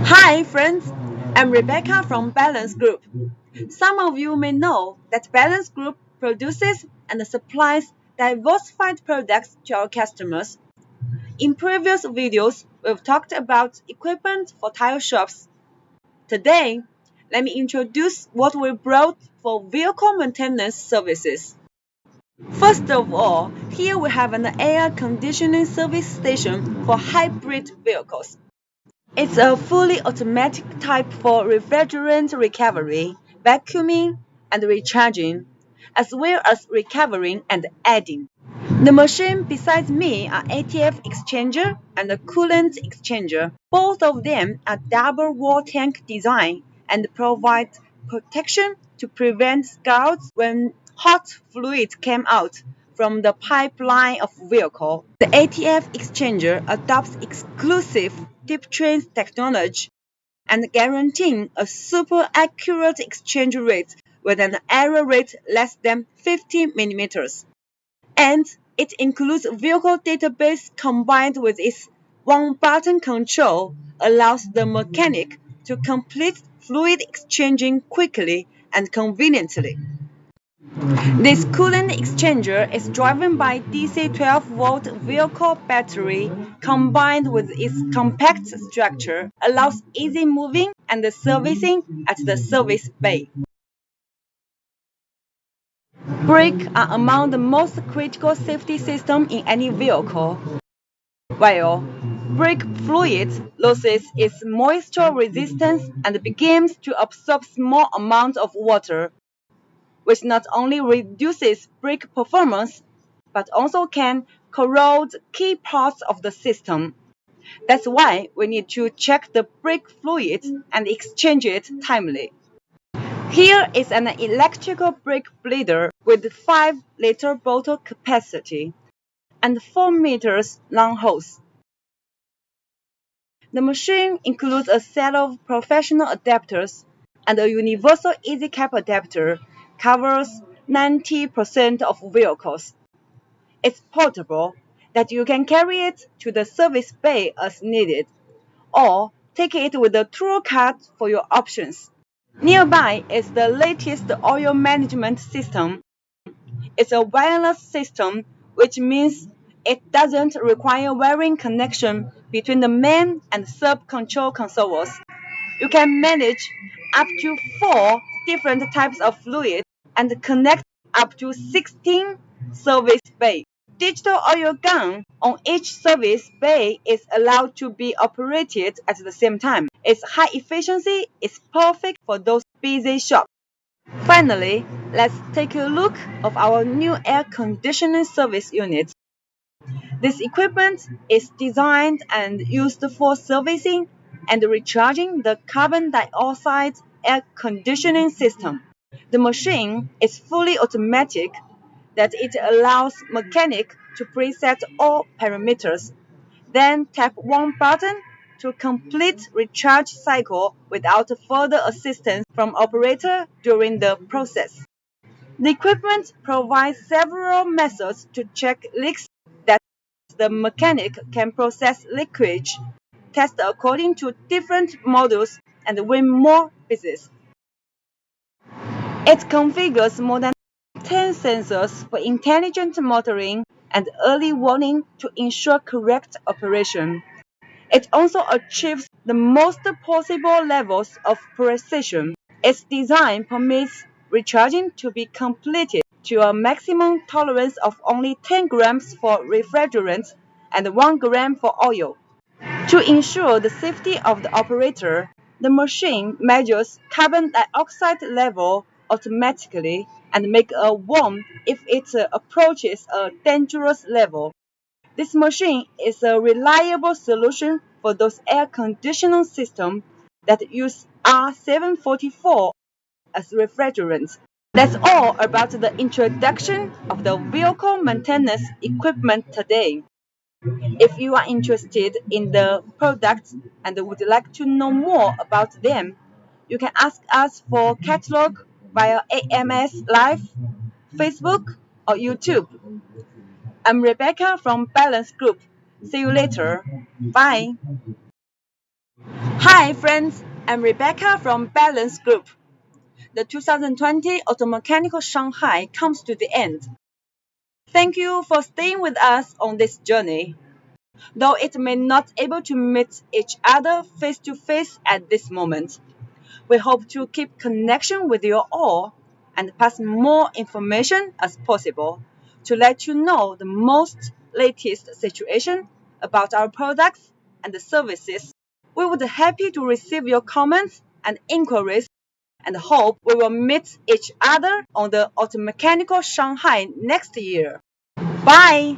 Hi friends, I'm Rebecca from Balance Group. Some of you may know that Balance Group produces and supplies diversified products to our customers. In previous videos, we've talked about equipment for tire shops. Today, let me introduce what we brought for vehicle maintenance services. First of all, here we have an air conditioning service station for hybrid vehicles. It's a fully automatic type for refrigerant recovery, vacuuming, and recharging, as well as recovering and adding. The machine beside me are ATF exchanger and a coolant exchanger. Both of them are double wall tank design and provide protection to prevent scalds when hot fluid came out from the pipeline of vehicle. The ATF exchanger adopts exclusive Deeptrans technology and guaranteeing a super accurate exchange rate with an error rate less than 50 millimeters. And it includes vehicle database combined with its one-button control allows the mechanic to complete fluid exchanging quickly and conveniently. This coolant exchanger is driven by DC 12-volt vehicle battery combined with its compact structure allows easy moving and servicing at the service bay. Brakes are among the most critical safety systems in any vehicle. While brake fluid loses its moisture resistance and begins to absorb small amounts of water, which not only reduces brake performance, but also can corrode key parts of the system. That's why we need to check the brake fluid and exchange it timely. Here is an electrical brake bleeder with 5-liter bottle capacity and 4 meters long hose. The machine includes a set of professional adapters and a universal easy cap adapter covers 90% of vehicles. It's portable that you can carry it to the service bay as needed or take it with a tool cart for your options. Nearby is the latest oil management system. It's a wireless system, which means it doesn't require wiring connection between the main and sub control consoles. You can manage up to 4 different types of fluid and connect up to 16 service bays. Digital oil gun on each service bay is allowed to be operated at the same time. Its high efficiency is perfect for those busy shops. Finally, let's take a look of our new air conditioning service unit. This equipment is designed and used for servicing and recharging the carbon dioxide air conditioning system. The machine is fully automatic that it allows mechanic to preset all parameters, then tap one button to complete recharge cycle without further assistance from operator during the process. The equipment provides several methods to check leaks that the mechanic can process leakage, test according to different models, and win more business. It configures more than 10 sensors for intelligent monitoring and early warning to ensure correct operation. It also achieves the most possible levels of precision. Its design permits recharging to be completed to a maximum tolerance of only 10 grams for refrigerant and 1 gram for oil. To ensure the safety of the operator, the machine measures carbon dioxide level automatically and makes a warning if it approaches a dangerous level. This machine is a reliable solution for those air conditioning systems that use R744 as refrigerant. That's all about the introduction of the vehicle maintenance equipment today. If you are interested in the products and would like to know more about them, you can ask us for catalog via AMS Live, Facebook, or YouTube. I'm Rebecca from Balance Group. See you later. Bye. Hi friends, I'm Rebecca from Balance Group. The 2020 Automechanical Shanghai comes to the end. Thank you for staying with us on this journey. Though it may not able to meet each other face to face at this moment, we hope to keep connection with you all and pass more information as possible to let you know the most latest situation about our products and the services. We would be happy to receive your comments and inquiries and hope we will meet each other on the Automechanical Shanghai next year. Bye!